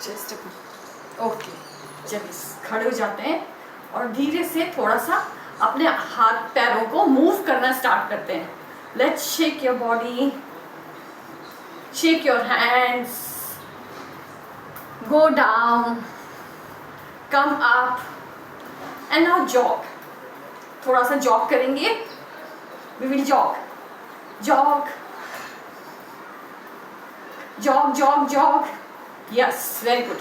Chest okay. चलिए खड़े हो जाते हैं और धीरे से थोड़ा सा अपने हाथ पैरों को मूव करना स्टार्ट करते हैं। Let's shake your body, shake your hands, go down, come up and now jog. थोड़ा सा जॉग करेंगे। We will jog jog jog jog jog. Yes, very good.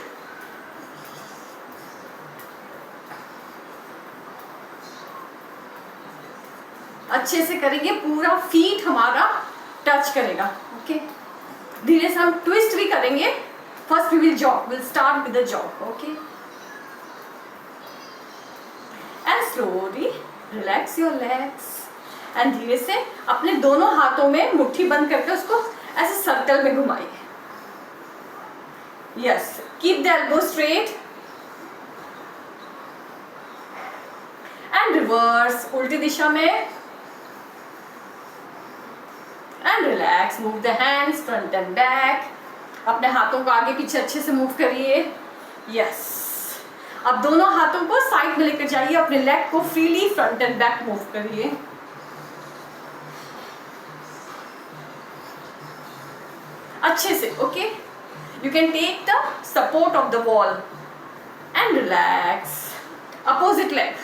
अच्छे से करेंगे, पूरा फीट हमारा टच करेगा। ओके, धीरे से हम ट्विस्ट भी करेंगे। First we will jog, will start with the jog. Okay, and slowly relax your legs and धीरे से अपने दोनों हाथों में मुट्ठी बंद करके उसको ऐसे सर्कल में घुमाइए। Yes, keep the elbow straight and reverse, उल्टी दिशा में। And relax, move the hands front and back. अपने हाथों को आगे पीछे अच्छे से मूव करिए। यस, अब दोनों हाथों को साइड में लेकर जाइए, अपने लेग को freely front and back move करिए। अच्छे से। Okay, you can take the support of the wall and relax. Opposite leg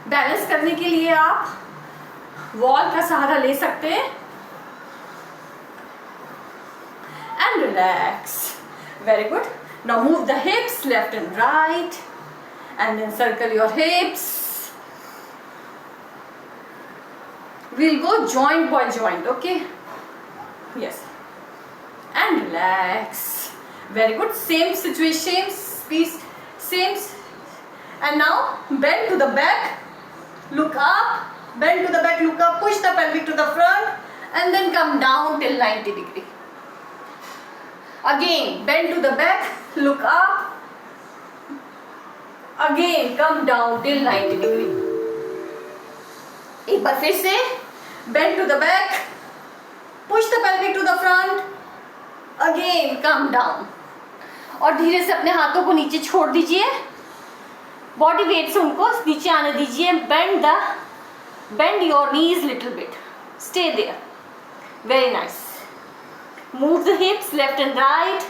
balance करने के लिए आप वॉल का सहारा ले सकते हैं। And relax, very good. Now move the hips left and right and then circle your hips. we'll go joint by joint. Okay, yes, and relax. Very good. Same situation, please. Same. And now bend to the back, look up. Bend to the back, look up, push the pelvic to the front and then come down till 90 degree. Again, bend to the back, look up. Again, come down till 90 degree. एक बार फिर से bend to the back, push the pelvic to the front. Again, come down. और धीरे से अपने हाथों को नीचे छोड़ दीजिए। बॉडी वेट से उनको नीचे आने दीजिए। Bend your knees little bit. Stay there. Very nice. Move the hips left and right.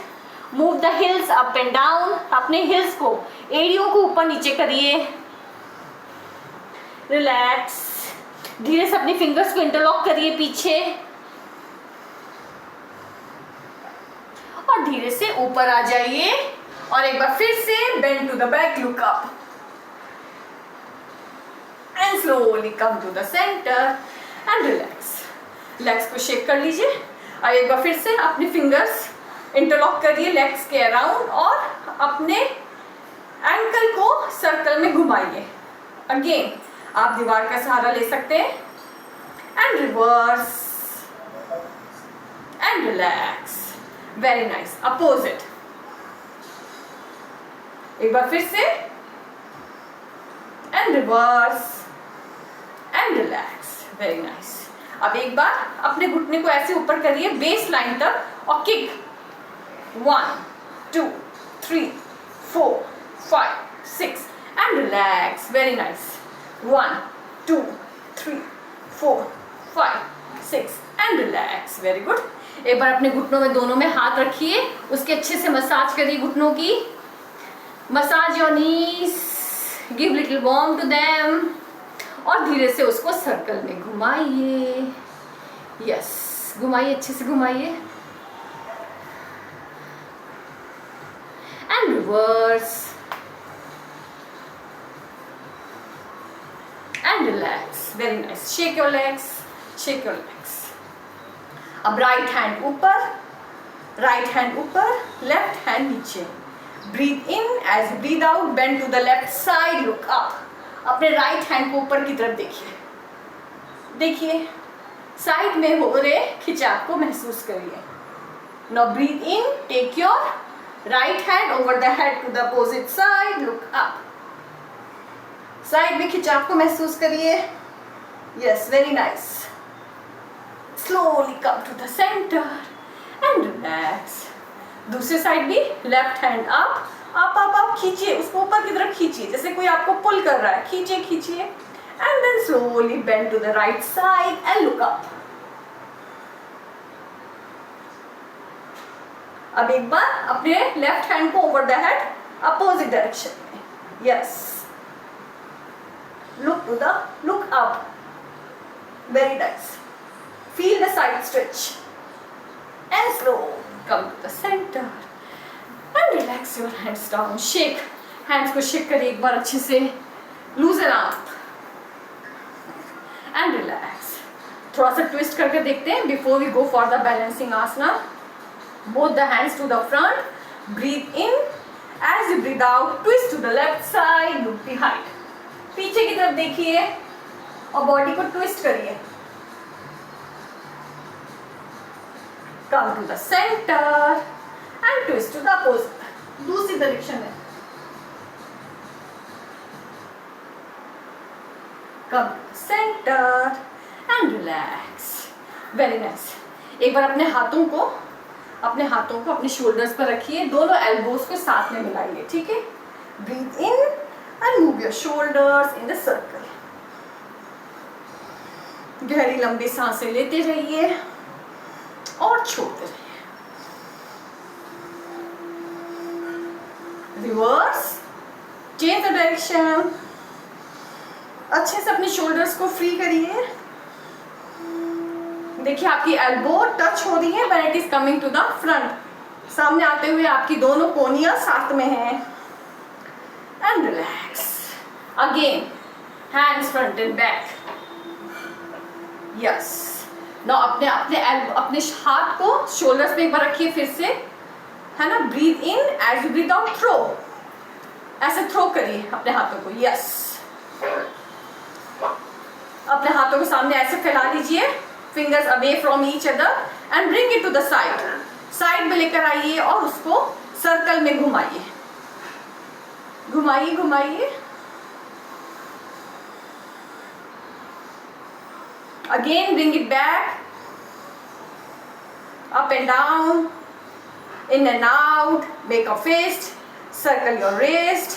Move the heels up and down. अपने heels को, एड़ियों को ऊपर नीचे करिए। Relax. धीरे से अपने fingers को interlock करिए पीछे और धीरे से ऊपर आ जाइए और एक बार फिर से bend to the back, look up. And slowly come to the center and relax. Legs को शेक कर लीजिए और एक बार फिर से अपने फिंगर्स इंटरलॉक करिए लेग्स के अराउंड और अपने एंकल को सर्कल में घुमाइए। अगेन आप दीवार का सहारा ले सकते हैं and reverse and relax. Very nice. Opposite, एक बार फिर से and reverse and relax. Very nice. अब एक बार अपने घुटने को ऐसे ऊपर करिए बेस लाइन तक और kick 1 2 3 4 5 6 and relax. Very nice. 1 2 3 4 5 6 and relax. Very good. एक बार अपने घुटनों में दोनों में हाथ रखिए, उसके अच्छे से मसाज करिए घुटनों की। Massage your knees, give little warm to them और धीरे से उसको सर्कल में घुमाइए। यस, घुमाइए, अच्छे से घुमाइए and reverse and relax. Very nice. Shake your legs, shake your legs. अब राइट हैंड ऊपर, राइट हैंड ऊपर, लेफ्ट हैंड नीचे। Breathe in, as breathe out bend to the left side, look up. अपने right hand को ऊपर की तरफ देखिए, देखिए साइड में हो रहे खिंचाव को महसूस करिए। Now breathe in, take your right hand over the head to the opposite side, look up. Side में खिंचाव को महसूस करिए। Yes, very nice. Slowly come to the centre and relax. दूसरी साइड भी लेफ्ट हैंड अप, आप खींचिए उसको ऊपर की तरफ खींचिए, जैसे कोई आपको पुल कर रहा है, खींचिए खींचिए and then slowly bend to the right side and look up. अब एक बार अपने लेफ्ट हैंड को over the head opposite direction में, yes, look up, very nice, feel the side stretch and slow come to the centre and relax your hands down, shake, hands को shake करिए एक बार अच्छे से, लूजन अप एंड रिलैक्स। थोड़ा सा twist करके देखते हैं before we go for the balancing asana. Both the hands to the front, breathe in, as you breathe out twist to the left side, look behind, पीछे की तरफ देखिए और बॉडी को ट्विस्ट करिए, come to the centre and twist to the opposite, दूसरी direction में, come to centre and relax, very nice. एक बार अपने हाथों को अपने शोल्डर्स पर रखिए, दोनों एल्बोज को साथ में मिलाइए, ठीक है, breathe in and move your shoulders in the circle, गहरी लंबी सांसें लेते रहिए और छोड़ते रहिए, रिवर्स, चेंज द डायरेक्शन, अच्छे से अपने शोल्डर्स को फ्री करिए, देखिए आपकी एल्बो टच हो रही है when it is coming to the front, सामने आते हुए आपकी दोनों कोनियां साथ में हैं and relax, again hands front and back, yes, now अपने हाथ को शोल्डर्स पे एक बार रखिए फिर से, है ना, breathe in, as you breathe out throw, ऐसे थ्रो करिए अपने हाथों को, यस, अपने हाथों को सामने ऐसे फैला लीजिए, fingers away from each other and bring it to the side, side में लेकर आइए और उसको सर्कल में घुमाइए, घुमाइए घुमाइए, again bring it back, up and down, in and out, make a fist, circle your wrist,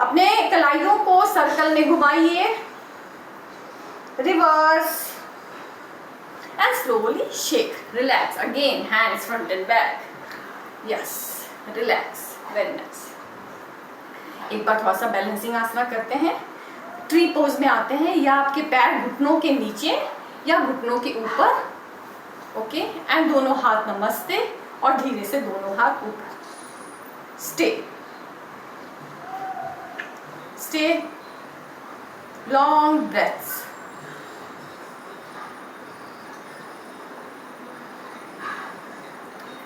अपने कलाइयों को सर्कल में घुमाइए, reverse and slowly shake, relax, again hands front and back, yes, relax, very nice. एक बार थोड़ा सा balancing आसना करते हैं, ट्री पोज में आते हैं, या आपके पैर घुटनों के नीचे या घुटनों के ऊपर, ओके, एंड दोनों हाथ नमस्ते और धीरे से दोनों हाथ ऊपर, stay, long breaths,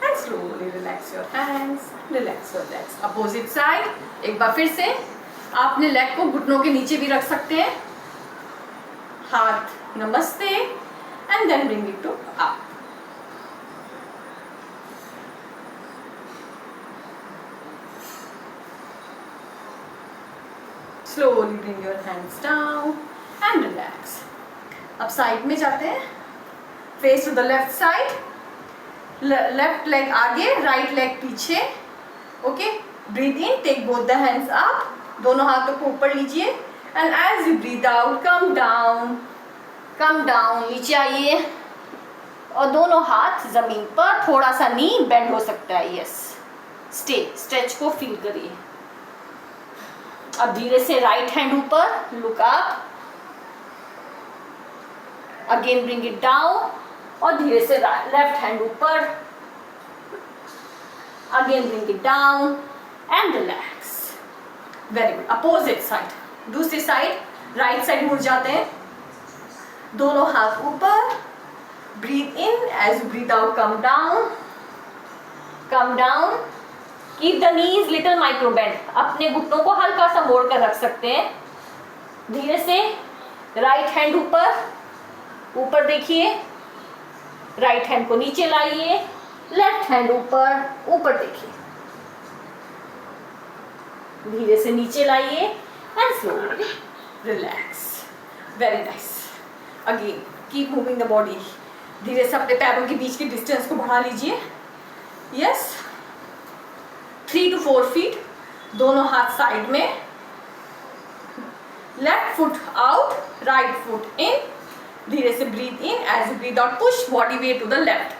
and slowly relax your hands, relax your legs, opposite side, एक बार फिर से आपने लेग को घुटनों के नीचे भी रख सकते हैं, हाथ namaste and then bring it to up, slowly bring your hands down and relax। अब साइड में जाते हैं, face to the left side, left leg आगे, राइट लेग पीछे, okay, breathe in, take both the hands up, दोनों हाथों को ऊपर लीजिए and as you breathe out come down, नीचे आइए और दोनों हाथ जमीन पर, थोड़ा सा नी बेंड हो सकता है, यस, स्ट्रेच को फील करिए। अब धीरे से राइट हैंड ऊपर, look up, again bring it down और धीरे से लेफ्ट हैंड ऊपर, again bring it down and relax, very good. Opposite side, दूसरी साइड, राइट साइड मुड़ जाते हैं, दोनों हाथ ऊपर, breathe in, as you breathe out come down, keep the knees little micro bend, अपने घुटनों को हल्का सा मोड़ कर रख सकते हैं, धीरे से राइट हैंड ऊपर देखिए, राइट हैंड को नीचे लाइए, लेफ्ट हैंड ऊपर देखिए, धीरे से नीचे लाइए and slowly relax, very nice, again keep moving the body, धीरे से अपने पैरों के बीच की डिस्टेंस को बढ़ा लीजिए। यस, 3 to 4 फीट, दोनों हाथ साइड में, left foot out, right foot in, धीरे से breathe in, as you breathe out push body weight to the left.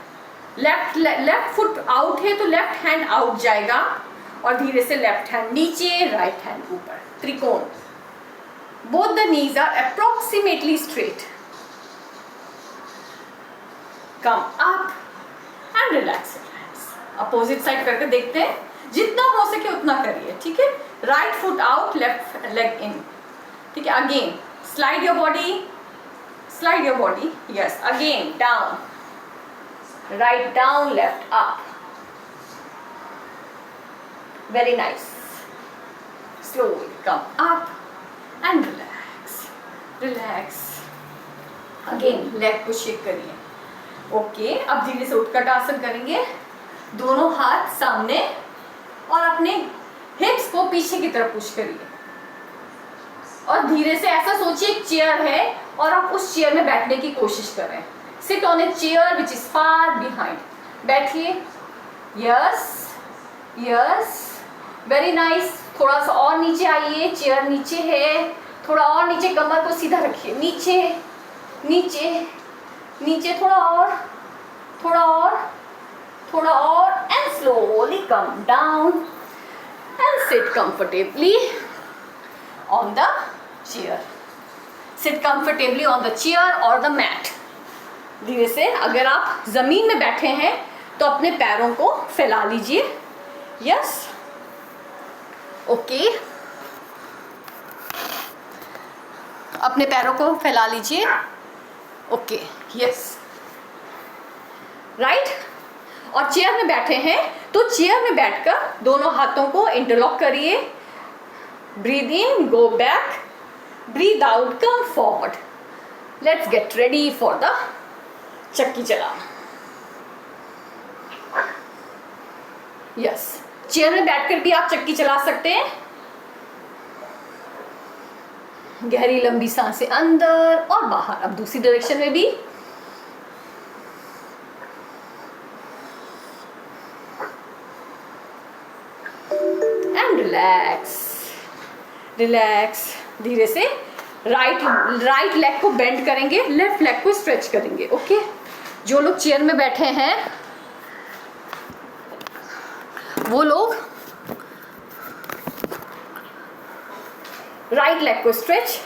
Left foot out है तो लेफ्ट हैंड आउट जाएगा और धीरे से लेफ्ट हैंड नीचे, राइट हैंड ऊपर, त्रिकोण। Both the knees are approximately straight. Come up and relax. Opposite side करके देखते हैं, जितना हो सके उतना करिए, ठीक है। Right foot out, left leg in, ठीक है। Again slide your body, yes, again down, write down, left up, very nice. Slowly come up and relax. Again leg को शेक करिए। ओके, अब धीरे से उत्कट आसन करेंगे। दोनों हाथ सामने और अपने हिप्स को पीछे की तरफ पुश करिए और धीरे से ऐसा सोचिए एक चेयर है और आप उस चेयर में बैठने की कोशिश करें। Sit on a chair which is far behind. बैठिए। Yes, very nice. थोड़ा सा और नीचे आइए, चेयर नीचे है, थोड़ा और नीचे, कमर को सीधा रखिए, नीचे, थोड़ा और and slowly come down and sit comfortably on the chair. Seat comfortably on the chair और द मैट। धीरे से, अगर आप जमीन में बैठे हैं तो अपने पैरों को फैला लीजिए। यस, ओके, अपने पैरों को फैला लीजिए। Okay, yes, right. और चेयर में बैठे हैं तो चेयर में बैठकर दोनों हाथों को इंटरलॉक करिए। Breathe in, go back, breathe out, come forward. Let's get ready for the चक्की चला। यस, चेयर में बैठकर भी आप चक्की चला सकते हैं। गहरी लंबी सांसें अंदर और बाहर। अब दूसरी डायरेक्शन में भी। And relax. धीरे से राइट लेग को बेंड करेंगे, लेफ्ट लेग को स्ट्रेच करेंगे। ओके, जो लोग चेयर में बैठे हैं वो लोग राइट लेग को stretch,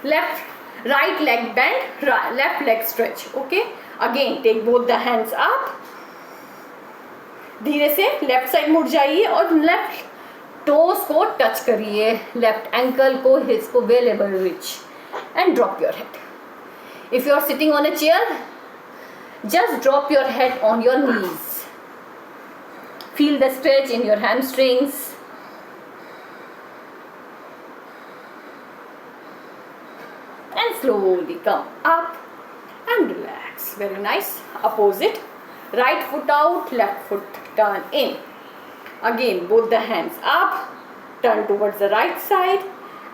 right leg bend, left leg stretch. Okay, again take both the hands up. धीरे से लेफ्ट साइड मुड़ जाइए और लेफ्ट टोज को टच करिए, लेफ्ट एंकल को, हिल्स को wherever reach and drop your head. If you are sitting on a chair, just drop your head on your knees. Feel the stretch in your hamstrings. And slowly come up and relax. Very nice. Opposite. Right foot out, left foot turn in. Again, both the hands up, turn towards the right side,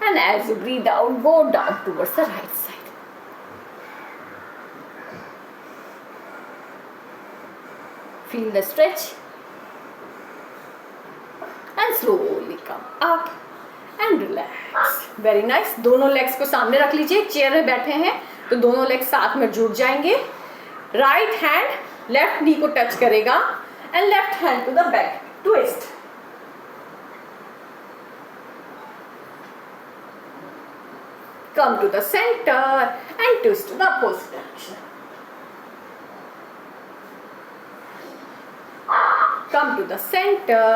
and as you breathe out, go down towards the right side. Feel the stretch and slowly come up and relax. Very nice. दोनों legs को सामने रख लीजिए। Chair में बैठे हैं तो दोनों legs साथ में जुड़ जाएंगे। Right hand left knee को टच करेगा and left hand to the back. Twist. Come to the center and twist to the opposite direction. Come to the center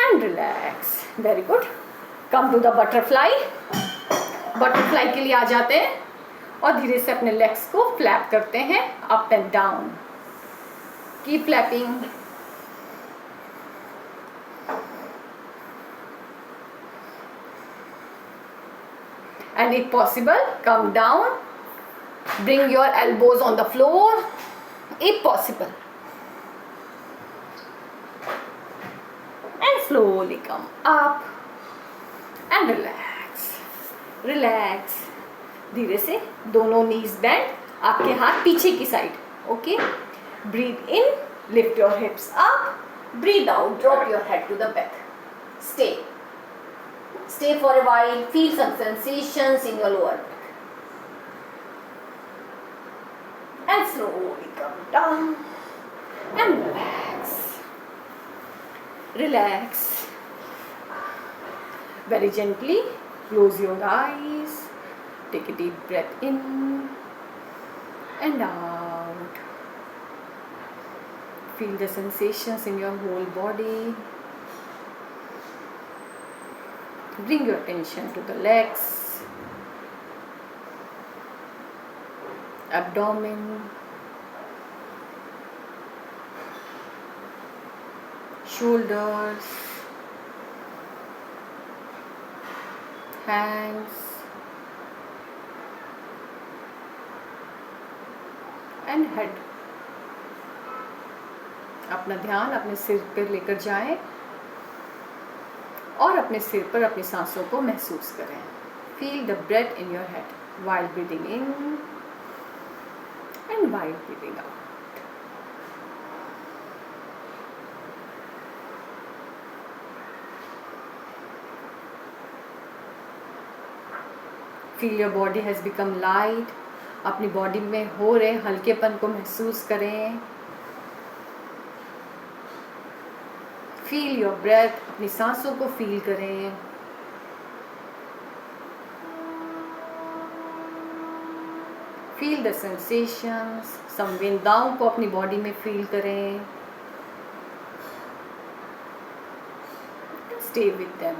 and relax. Very good. Come to the butterfly. Butterfly के लिए आ जाते हैं और धीरे से अपने legs को flap करते हैं up and down. Keep flapping. And if possible, come down, bring your elbows on the floor if possible, and slowly come up and relax. धीरे से दोनों knees bend, आपके हाथ पीछे की side, Okay, breathe in, lift your hips up, breathe out, drop your head to the back. Stay for a while, feel some sensations in your lower back, and slowly come down and relax. Very gently close your eyes, take a deep breath in and out. Feel the sensations in your whole body. Bring your attention to the legs, abdomen, shoulders, hands and head. अपना ध्यान अपने सिर पर लेकर जाएं और अपने सिर पर अपनी सांसों को महसूस करें. Feel the breath in your head while breathing in and while breathing out. Feel your body has become light. अपनी बॉडी में हो रहे हल्केपन को महसूस करें. Feel your breath. अपनी सांसों को फील करें. Feel the sensations. संवेदनाओं को अपनी बॉडी में फील करें. Stay with them.